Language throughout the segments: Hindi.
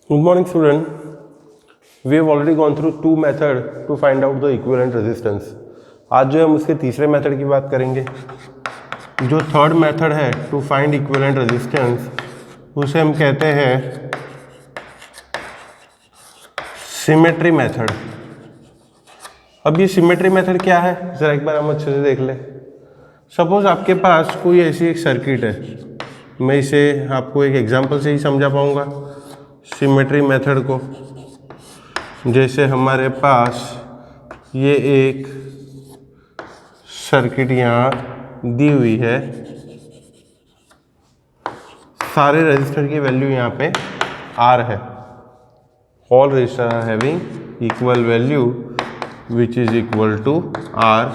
Good morning, student. We have already gone through two methods to find out the equivalent resistance. आज जो है हम उसके तीसरे मेथड की बात करेंगे. जो थर्ड मेथड है टू फाइंड इक्विवेलेंट रेजिस्टेंस उसे हम कहते हैं सिमेट्री मेथड. अब ये सिमेट्री मेथड क्या है जरा एक बार हम अच्छे से देख लें. सपोज आपके पास कोई ऐसी एक सर्किट है, मैं इसे आपको एक एग्जांपल से ही समझा पाऊंगा सिमेट्री मेथड को. जैसे हमारे पास ये एक सर्किट यहाँ दी हुई है, सारे रजिस्टर की वैल्यू यहाँ पे R है. All resistor are having equal value which is equal to R.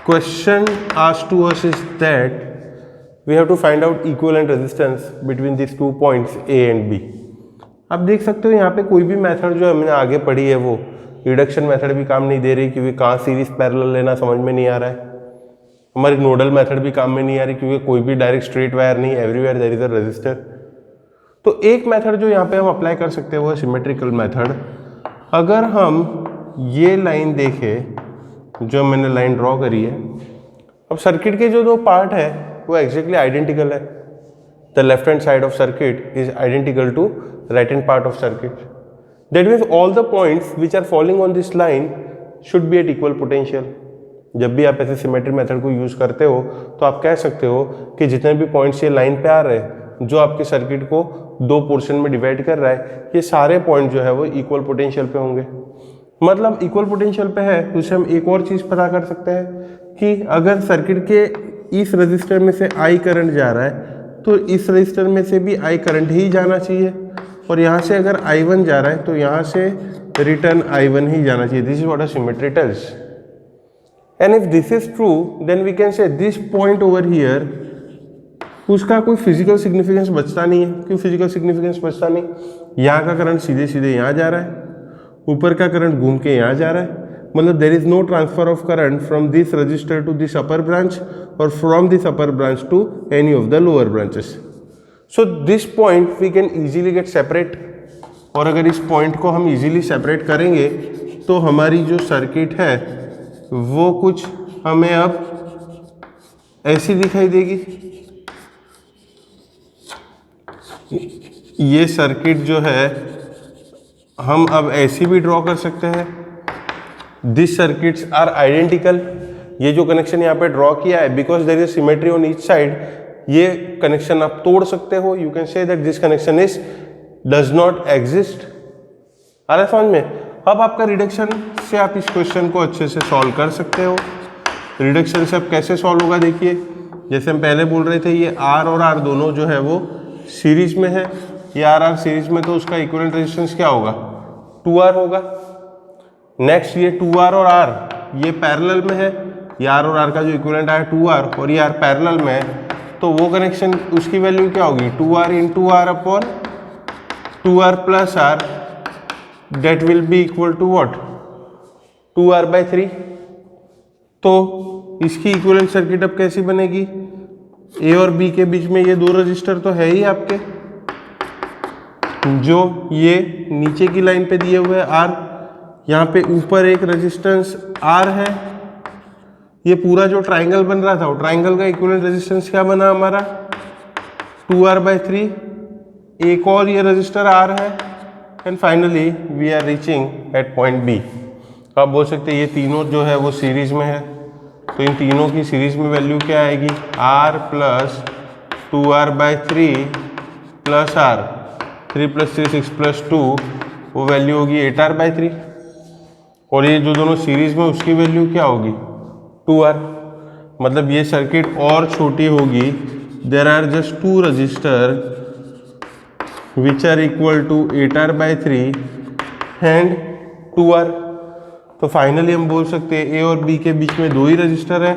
Question asked to us is that we have to find out equivalent resistance between these 2 points A and B. आप देख सकते हो यहाँ पे कोई भी मेथड जो हमने आगे पढ़ी है वो रिडक्शन मेथड भी काम नहीं दे रही क्योंकि कहाँ सीरीज पैरेलल लेना समझ में नहीं आ रहा है. हमारी नोडल मेथड भी काम में नहीं आ रही क्योंकि कोई भी डायरेक्ट स्ट्रेट वायर नहीं, everywhere there is a resistor. तो एक मेथड जो यहाँ पे हम अप्लाई कर सकते हैं वो है सिमेट्रिकल मेथड. अगर हम ये लाइन देखें जो मैंने लाइन ड्रॉ करी है, अब सर्किट के जो दो पार्ट है वो एग्जैक्टली आइडेंटिकल है. The left hand side of circuit is identical to right hand part of circuit. That means all the points which are falling on this line should be at equal potential. जब भी आप ऐसे सिमेट्री मेथड को यूज़ करते हो तो आप कह सकते हो कि जितने भी पॉइंट्स ये लाइन पे आ रहे हैं जो आपके सर्किट को दो पोर्शन में डिवाइड कर रहा है, ये सारे पॉइंट जो है वो इक्वल पोटेंशियल पे होंगे. मतलब इक्वल पोटेंशियल पे है तो इससे हम एक और चीज़ पता कर सकते हैं कि अगर सर्किट के इस रजिस्टर में से I करंट जा रहा है तो इस रजिस्टर में से भी I करंट ही जाना चाहिए, और यहाँ से अगर I1 जा रहा है तो यहाँ से रिटर्न I1 ही जाना चाहिए. This is what a symmetry tells. And if this is true then we can say this point over here उसका कोई फिजिकल सिग्निफिकेंस बचता नहीं है. क्यों फिजिकल सिग्निफिकेंस बचता नहीं? यहाँ का करंट सीधे सीधे यहाँ जा रहा है, ऊपर का करंट घूम के यहाँ जा रहा है. मतलब there is no transfer of current from this resistor to this upper branch और from this upper branch to any of the lower branches. So this point we can easily get separate. और अगर इस पॉइंट को हम ईजिली सेपरेट करेंगे तो हमारी जो सर्किट है वो कुछ हमें अब ऐसी दिखाई देगी. ये सर्किट जो है हम अब ऐसी भी ड्रॉ कर सकते हैं. This circuits are identical. ये जो कनेक्शन यहाँ पे ड्रॉ किया है because there is symmetry on each side, ये कनेक्शन आप तोड़ सकते हो. You can say that this connection is does not exist. आ रहा है समझ में? अब आपका रिडक्शन से आप इस क्वेश्चन को अच्छे से सॉल्व कर सकते हो. रिडक्शन से अब कैसे सॉल्व होगा देखिए. जैसे हम पहले बोल रहे थे ये R और R दोनों जो है वो सीरीज में है. ये R सीरीज में तो उसका इक्विवेलेंट रेजिस्टेंस क्या होगा? 2R होगा. नेक्स्ट ये 2R और R ये पैरेलल में है. ये R और R का जो इक्विवेलेंट आया 2R और ये R पैरेलल में है तो वो कनेक्शन उसकी वैल्यू क्या होगी? 2R into R upon 2R plus R. That will be equal to what? 2R/3. तो इसकी इक्विवेलेंट सर्किट अब कैसी बनेगी? A और B के बीच में ये दो रजिस्टर तो है ही आपके, जो ये नीचे की लाइन पे दिए हुए R. यहाँ पे ऊपर एक रेजिस्टेंस R है. ये पूरा जो ट्राइंगल बन रहा था वो ट्राइंगल का इक्विवेलेंट रेजिस्टेंस क्या बना हमारा? 2R/3. एक और ये रजिस्टर R है. And finally we are reaching at point B. तो आप बोल सकते हैं ये तीनों जो है वो सीरीज में है तो इन तीनों की सीरीज में वैल्यू क्या आएगी? R plus 2R/3 plus R. 3 + 3 6 + 2 वो वैल्यू होगी 8R/3. और ये जो दोनों सीरीज में उसकी वैल्यू क्या होगी? 2R. मतलब ये सर्किट और छोटी होगी. There are just 2 resistor which are equal to 8R/3 and 2R. तो फाइनली हम बोल सकते हैं A और B के बीच में दो ही रजिस्टर है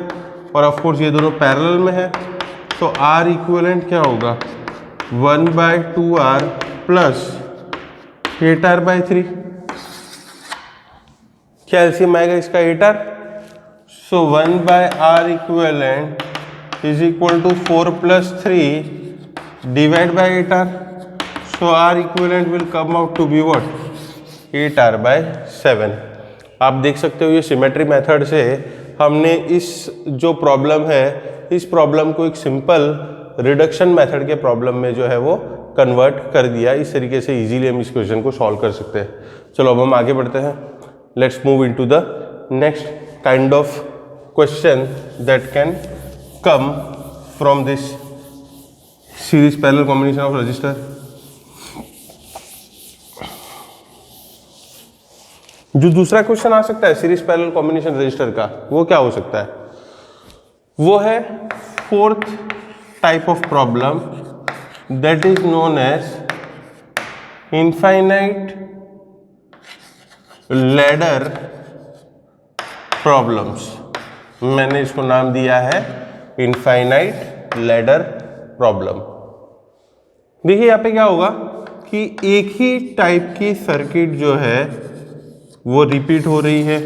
और ऑफकोर्स ये दोनों पैरेलल में है. तो R इक्विवेलेंट क्या होगा? 1/2R plus 8R/3. क्या एलसीएम आएगा इसका? 8R. So 1/R equivalent is equal to 4 + 3 divide by 8R. तो R equivalent will come out to be what 8r/7। आप देख सकते हो ये सिमेट्री मेथड से हमने इस जो प्रॉब्लम है इस प्रॉब्लम को एक सिंपल रिडक्शन मेथड के प्रॉब्लम में जो है वो कन्वर्ट कर दिया। इस तरीके से इजीली हम इस क्वेश्चन को सॉल्व कर सकते हैं। चलो अब हम आगे बढ़ते हैं। Let's move into the next kind of question that can come from this series parallel combination of register. जो दूसरा क्वेश्चन आ सकता है सीरीज पैरेलल कॉम्बिनेशन रजिस्टर का, वो क्या हो सकता है? वो है fourth type of problem that is known as infinite ladder problems. मैंने इसको नाम दिया है इनफाइनाइट लैडर प्रॉब्लम। देखिए यहाँ पे क्या होगा कि एक ही टाइप की सर्किट जो है वो रिपीट हो रही है,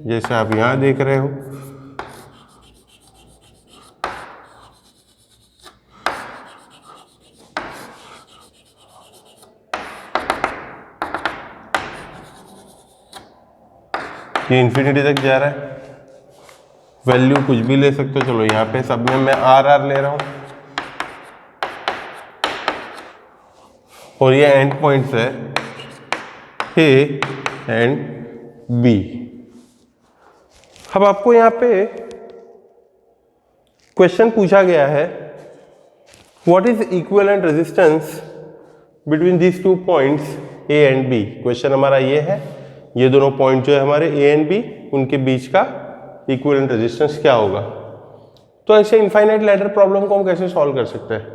जैसे आप यहां देख रहे हो। ये इन्फिनिटी तक जा रहा है, वैल्यू कुछ भी ले सकते हो। चलो यहाँ पे सब में मैं आर ले रहा हूं और ये एंड पॉइंट्स है ए एंड बी। अब आपको यहां पे क्वेश्चन पूछा गया है what is equivalent resistance between these two points A and B. Question हमारा ये है, ये दोनों पॉइंट जो है हमारे ए एंड बी, उनके बीच का इक्विवेलेंट रेजिस्टेंस क्या होगा। तो ऐसे इनफाइनाइट लैडर प्रॉब्लम को हम कैसे सॉल्व कर सकते हैं?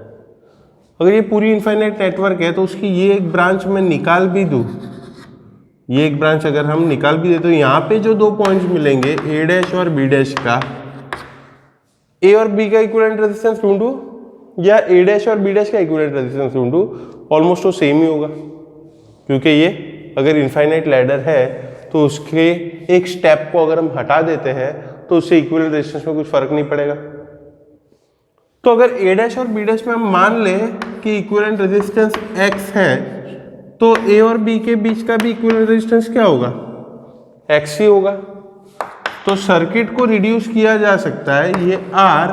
अगर ये पूरी इनफाइनाइट नेटवर्क है तो उसकी ये एक ब्रांच मैं निकाल भी दूं, ये एक ब्रांच अगर हम निकाल भी दे तो यहाँ पे जो दो पॉइंट्स मिलेंगे ए डैश और बी डैश का, ए और बी का इक्विवेलेंट रेजिस्टेंस ढूंढूं या ए डैश और बी डैश का इक्विवेलेंट रेजिस्टेंस ढूंढूं, ऑलमोस्ट तो सेम ही होगा, क्योंकि ये अगर इनफाइनाइट लैडर है तो उसके एक स्टेप को अगर हम हटा देते हैं तो उससे इक्विवेलेंट रेजिस्टेंस में कुछ फर्क नहीं पड़ेगा। तो अगर ए डैश और बी डैश में हम मान लें कि इक्विवेलेंट रेजिस्टेंस एक्स है तो ए और बी के बीच का भी इक्विवेलेंट रेजिस्टेंस क्या होगा? एक्स ही होगा। तो सर्किट को रिड्यूस किया जा सकता है, ये आर,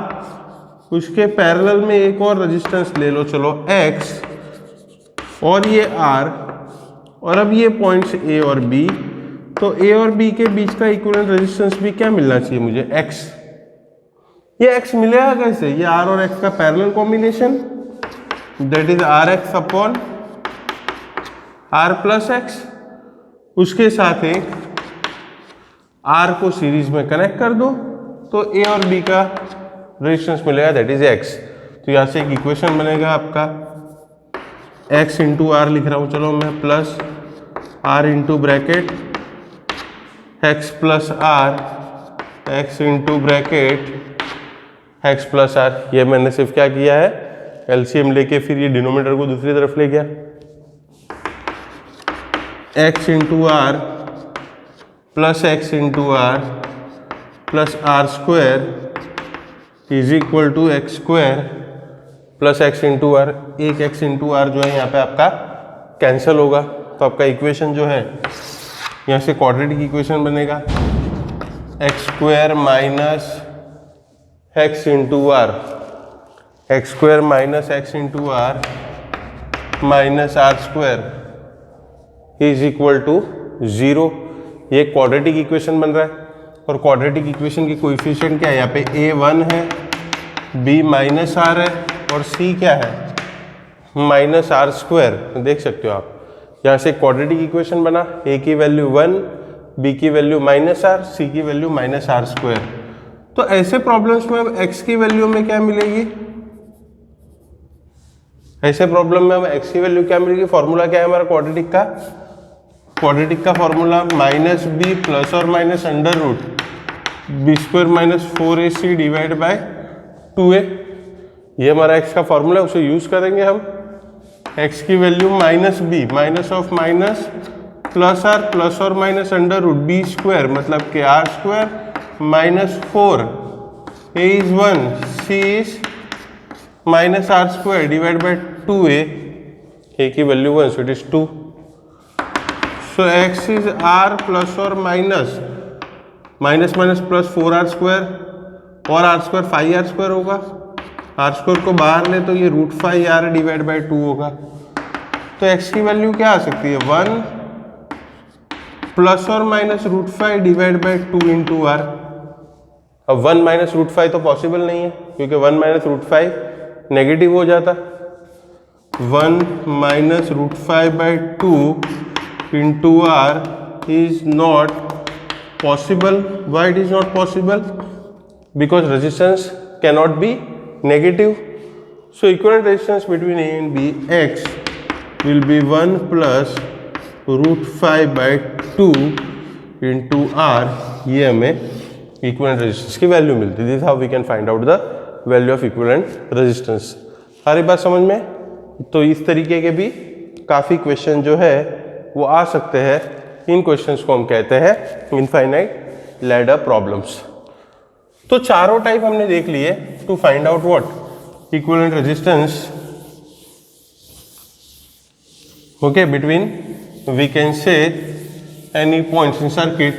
उसके पैरेलल में एक और रेजिस्टेंस ले लो, चलो एक्स, और ये आर, और अब ये पॉइंट्स ए और बी, तो ए और बी के बीच का इक्विवेलेंट रेजिस्टेंस भी क्या मिलना चाहिए मुझे? एक्स। ये एक्स मिलेगा कैसे? ये आर और एक्स का parallel combination, that is R X upon R plus X. उसके साथ एक आर को सीरीज में कनेक्ट कर दो तो ए और बी का रेजिस्टेंस मिलेगा, दैट इज एक्स। तो यहां से एक इक्वेशन बनेगा आपका, एक्स इंटू आर लिख रहा हूं, चलो मैं, plus R into bracket X plus R, X into bracket X plus R. ये मैंने सिर्फ क्या किया है, एलसीएम लेके फिर ये डिनोमिनेटर को दूसरी तरफ ले गया, X into R plus X into R plus R square is equal to X square plus X into R. एक एक्स इंटू आर जो है यहाँ पे आपका कैंसिल होगा, तो आपका इक्वेशन जो है यहाँ से क्वाड्रेटिक इक्वेशन बनेगा, X square minus X into R, X square minus X into R minus R square is equal to 0। ये क्वाड्रेटिक इक्वेशन बन रहा है और क्वाड्रेटिक इक्वेशन की कोएफिशिएंट क्या है? यहाँ पे a1 है, b माइनस आर है और c क्या है? Minus R square. देख सकते हो आप, यहाँ से क्वाड्रेटिक इक्वेशन बना, a की वैल्यू 1, b की वैल्यू माइनस आर, c की वैल्यू माइनस आर स्क्वायर। तो ऐसे प्रॉब्लम्स में अब x की वैल्यू में क्या मिलेगी? ऐसे प्रॉब्लम में अब x की वैल्यू क्या मिलेगी? फॉर्मूला क्या है हमारा क्वाड्रेटिक का? क्वाड्रेटिक का फॉर्मूला माइनस बी प्लस और minus under root B square minus 4ac divide by 2a। ये हमारा x का फॉर्मूला है, उसे यूज करेंगे हम। x की value minus B, minus of minus plus R plus और minus under root B square मतलब के R square minus 4, a is 1, c is minus R square divide by 2a A की value 1, so it is 2. So x is r plus और माइनस माइनस प्लस 4r² और r² 5r² होगा. r² को बाहर ले तो ये √5r डिवाइड बाई 2 होगा. तो x की वैल्यू क्या आ सकती है, 1 प्लस और minus √5 divide by 2 into R. अब 1 माइनस √5 तो पॉसिबल नहीं है क्योंकि 1 माइनस √5 नेगेटिव हो जाता. 1 minus √5 by 2 into R is not possible. Why it is not possible? Because resistance cannot be negative. So equivalent resistance between A and B, X will be 1 plus √5 by 2 into R. ये हमें equivalent resistance की वैल्यू मिलती है. This is how we can find out the value of equivalent resistance. सारी बात समझ में? तो इस तरीके के भी काफ़ी क्वेश्चन जो है वो आ सकते हैं. इन क्वेश्चंस को हम कहते हैं इनफाइनाइट लैडर प्रॉब्लम्स. तो चारों टाइप हमने देख लिए to find out what equivalent resistance. Okay, between we can say any points in circuit.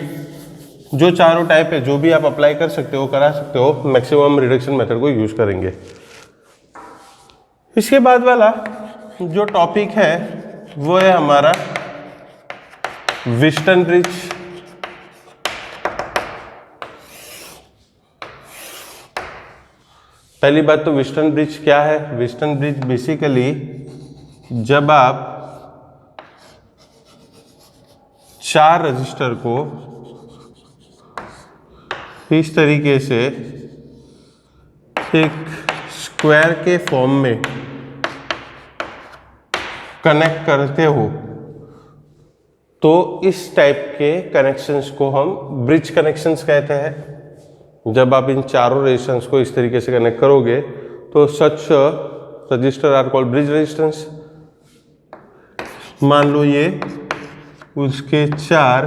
जो चारों टाइप है जो भी आप अप्लाई कर सकते हो, करा सकते हो, मैक्सिमम रिडक्शन मेथड को यूज करेंगे. इसके बाद वाला जो टॉपिक है वो है हमारा व्हिटन ब्रिज. पहली बात तो व्हिटन ब्रिज क्या है. व्हिटन ब्रिज बेसिकली जब आप 4 रजिस्टर को इस तरीके से एक स्क्वायर के फॉर्म में कनेक्ट करते हो तो इस टाइप के कनेक्शंस को हम ब्रिज कनेक्शंस कहते हैं. जब आप इन चारों रेजिस्टेंस को इस तरीके से कनेक्ट करोगे तो such resistor are called bridge resistance. मान लो ये उसके 4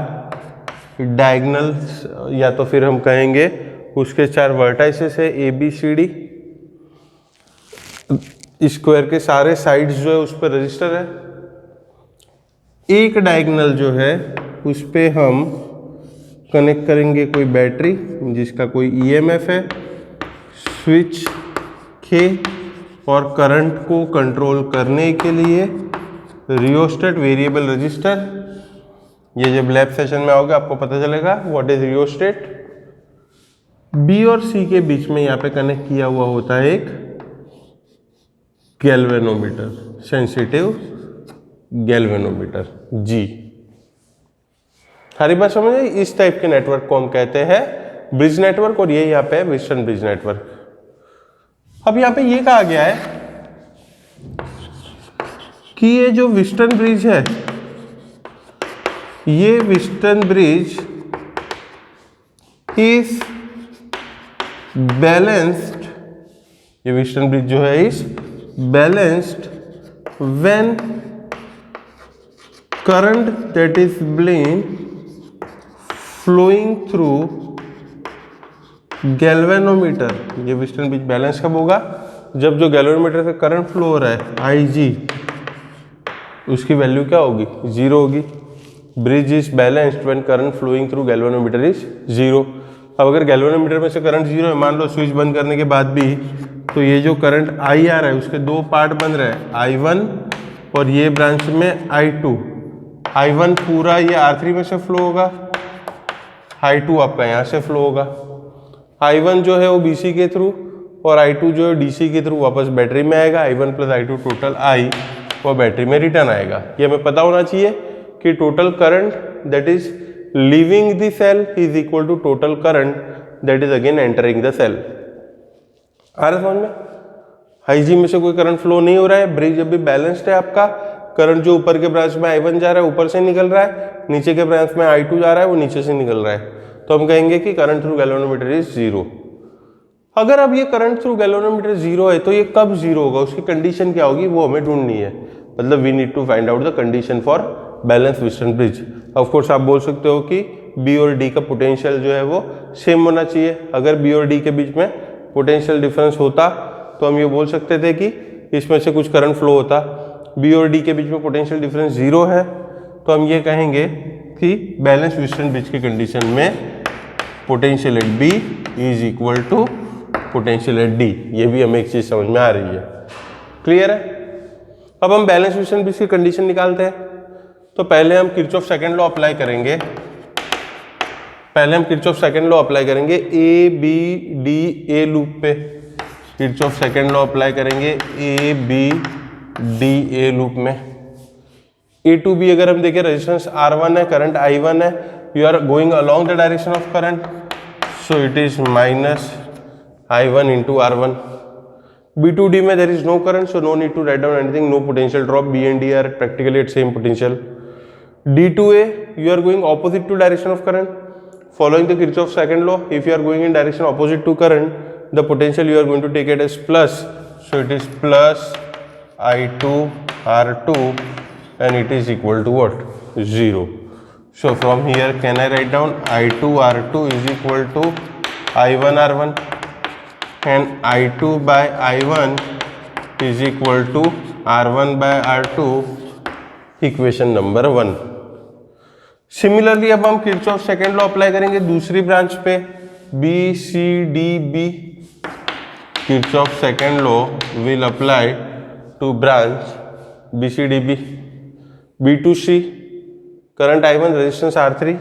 डायगोनल्स या तो फिर हम कहेंगे उसके 4 वर्टाइसेस है A B C D. Square के सारे साइड्स जो है उस पर रजिस्टर है. एक डायगोनल जो है उस पे हम कनेक्ट करेंगे कोई बैटरी जिसका कोई ईएमएफ है, स्विच के और करंट को कंट्रोल करने के लिए रियोस्टेट वेरिएबल रजिस्टर. ये जब लैब सेशन में आओगे आपको पता चलेगा व्हाट इज रियोस्टेट. बी और सी के बीच में यहाँ पे कनेक्ट किया हुआ होता है एक गैल्वेनोमीटर, सेंसिटिव गैल्वेनोमीटर जी. सारी बात समझ आई. इस टाइप के नेटवर्क को हम कहते हैं ब्रिज नेटवर्क और ये यहाँ पे व्हिटन ब्रिज नेटवर्क. अब यहाँ पे ये कहा गया है कि ये जो व्हिटन ब्रिज है ये व्हिटन ब्रिज इज बैलेंस्ड. ये व्हिटन ब्रिज जो है is balanced when current that is being flowing through galvanometer. ये व्हिटन ब्रिज बैलेंस कब होगा? जब जो गैल्वेनोमीटर से करंट फ्लो हो रहा है IG उसकी वैल्यू क्या होगी? 0 होगी. Bridge is balanced when current flowing through galvanometer is 0. अब अगर गैल्वेनोमीटर में से करंट 0 है, मान लो स्विच बंद करने के बाद भी, तो ये जो करंट I आ रहा है उसके 2 पार्ट बन रहे हैं, I1 और ये ब्रांच में I2. I1 पूरा ये R3 में से फ्लो होगा, I2 आपका यहाँ से फ्लो होगा. I1 जो है वो BC के थ्रू और I2 जो है DC के थ्रू वापस बैटरी में आएगा. I1 plus I2 total I और बैटरी में रिटर्न आएगा. ये हमें पता होना चाहिए कि total current that is leaving the cell is equal to total current that is again entering the cell. आ रहा समझ में? IG में से कोई करंट फ्लो नहीं हो रहा है. ब्रिज अभी बैलेंस्ड है आपका. करंट जो ऊपर के ब्रांच में I1 जा रहा है ऊपर से निकल रहा है, नीचे के ब्रांच में I2 जा रहा है वो नीचे से निकल रहा है. तो हम कहेंगे कि करंट थ्रू गैल्वेनोमीटर इज 0. अगर अब ये करंट थ्रू गैल्वेनोमीटर 0 है तो ये कब 0 होगा, उसकी कंडीशन क्या होगी वो हमें ढूंढनी है. मतलब we need to find out the condition for balance Wheatstone bridge. Of course आप बोल सकते हो कि बी और डी का पोटेंशियल जो है वो सेम होना चाहिए. अगर बी और डी के बीच में पोटेंशियल डिफरेंस होता तो हम ये बोल सकते थे कि इसमें से कुछ करंट फ्लो होता. बी और डी के बीच में पोटेंशियल डिफरेंस 0 है, तो हम ये कहेंगे कि बैलेंस व्हिस्टन ब्रिज की कंडीशन में potential at B is equal to potential at D. ये भी हमें एक चीज़ समझ में आ रही है, क्लियर है। अब हम बैलेंस व्हिस्टन ब्रिज की कंडीशन निकालते हैं। तो पहले हम किरचॉफ सेकंड लॉ अप्लाई करेंगे। A B D A loop पे किरचॉफ सेकंड लॉ अप्लाई करेंगे A B D A loop में। ए टू बी अगर हम देखें रेजिस्टेंस R1 है, करंट I1 है, you are going along the direction of current, so it is minus I1 into R1। B2D में there is no current, so no need to write down anything, no potential drop. B and D are practically at same potential. D2A, you are going opposite to direction of current. Following the Kirchhoff's second law, if you are going in direction opposite to current, the potential you are going to take it as plus. So it is plus I2 R2 and it is equal to what? 0. So from here can I write down I2 R2 is equal to I1 R1. And I2 by I1 is equal to R1 by R2, equation number 1। Similarly अब हम किरचॉफ सेकेंड लॉ अप्लाई करेंगे दूसरी ब्रांच पे B C D B. Kirchhoff second law will apply to branch B C D B. B2C current I1 resistance R3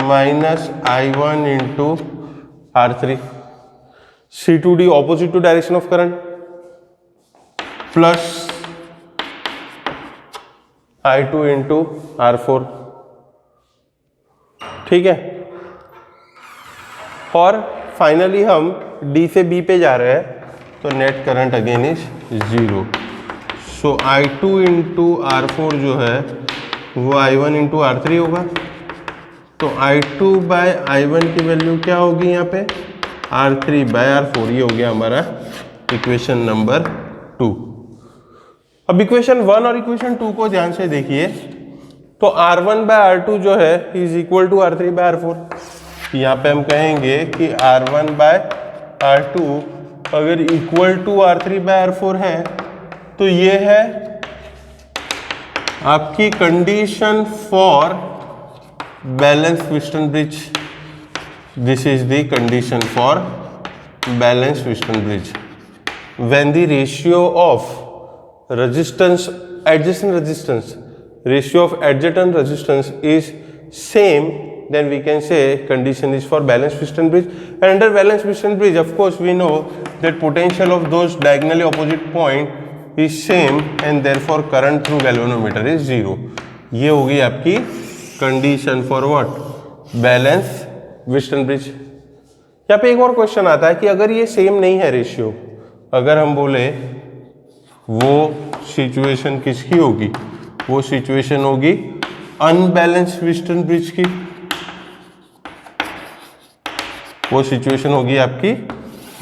minus I1 into R3। C2D opposite to direction of current plus I2 into R4, ठीक है। और फाइनली हम D से B पे जा रहे हैं, तो net current again is 0। So I2 into R4 जो है वो I1 इंटू R3 होगा। तो I2 बाय I1 की वैल्यू क्या होगी यहाँ पे? R3 by R4। ये हो गया हमारा इक्वेशन नंबर 2। अब इक्वेशन 1 और इक्वेशन 2 को ध्यान से देखिए। तो R1 बाय R2 जो है is equal to R3 by R4। यहाँ पे हम कहेंगे कि R1 बाय R2 अगर equal to R3 by R4 है तो ये है आपकी condition for balance Wheatstone bridge. This is the condition for balanced Wheatstone bridge. When the ratio of resistance, adjacent resistance, ratio of adjacent resistance is same, then we can say condition is for balanced Wheatstone bridge. And under balanced Wheatstone bridge, of course, we know that potential of those diagonally opposite point is same, and therefore current through galvanometer is 0. ये होगी आपकी condition for what? Balanced Wheatstone bridge. यहाँ पे एक और क्वेश्चन आता है कि अगर ये सेम नहीं है रेशियो, अगर हम बोले वो सिचुएशन किसकी होगी? वो सिचुएशन होगी अनबैलेंस्ड व्हिस्टन ब्रिज की। वो सिचुएशन होगी आपकी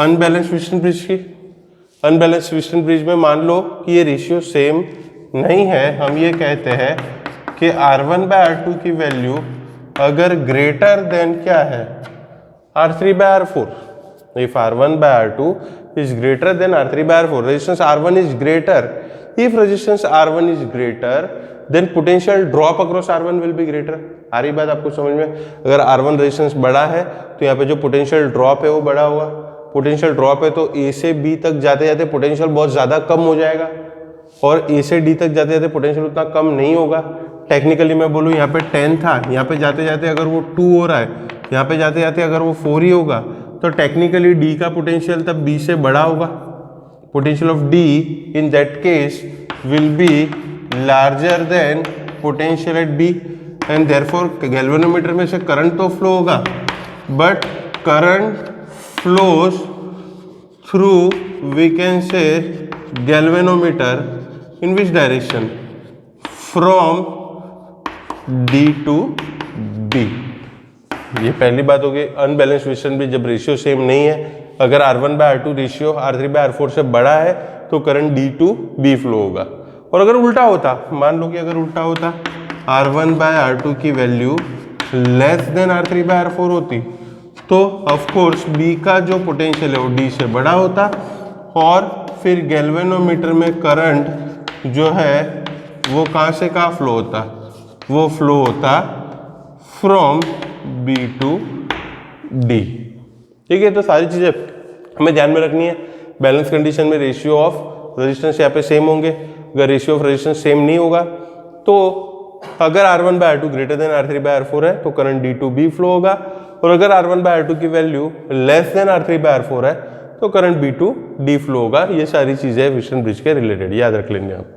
अनबैलेंस्ड व्हिस्टन ब्रिज की। अनबैलेंस्ड व्हिस्टन ब्रिज में मान लो कि ये रेशियो सेम नहीं है, हम ये कहते हैं कि R1 बाय R2 की वैल्यू अगर ग्रेटर देन क्या है? R3 by R4। If R1 by R2 is greater than R3 by R4, resistance R1 is greater. If resistance R1 is greater than potential drop across R1 will be greater. आ रही बात आपको समझ में? अगर R1 रेजिस्टेंस बड़ा है तो यहाँ पे जो पोटेंशियल ड्रॉप है वो बड़ा होगा। पोटेंशियल ड्रॉप है तो A से B तक जाते जाते पोटेंशियल बहुत ज़्यादा कम हो जाएगा, और A से D तक जाते जाते पोटेंशियल उतना कम नहीं होगा। टेक्निकली मैं बोलूँ यहाँ पे 10 था, यहाँ पे जाते जाते अगर वो 2 हो रहा है, यहाँ पे जाते जाते अगर वो 4 ही होगा, तो टेक्निकली D का पोटेंशियल तब B से बड़ा होगा। Potential of D in that case will be larger than potential at B, and therefore galvanometer में से करंट तो फ्लो होगा, but current flows through we can say galvanometer in which direction? From D to B। ये पहली बात होगी। अनबैलेंस्ड व्हिस्टन ब्रिज जब रेशियो सेम नहीं है, अगर R1 by R2 ratio R3 by R4 से बड़ा है तो current D to B flow होगा। और अगर उल्टा होता, मान लो कि अगर उल्टा होता, R1 बाय R2 की value less than R3 by R4 होती, तो ऑफ कोर्स B का जो पोटेंशियल है वो D से बड़ा होता, और फिर गैल्वेनोमीटर में करंट जो है वो कहाँ से कहाँ फ्लो होता, वो फ्लो होता फ्रॉम बी टू डी। ठीक है, तो सारी चीज़ें हमें ध्यान में रखनी है। बैलेंस कंडीशन में रेशियो ऑफ रेजिस्टेंस यहाँ पे सेम होंगे। अगर रेशियो ऑफ रेजिस्टेंस सेम नहीं होगा तो अगर R1/R2 ग्रेटर देन R3/R4 है तो करंट D2B फ्लो होगा, और अगर R1/R2 की वैल्यू लेस देन R3/R4 है तो करंट B2D फ्लो होगा। ये सारी चीज़ें व्हिटस्टोन ब्रिज के रिलेटेड याद रख लेंगे आप।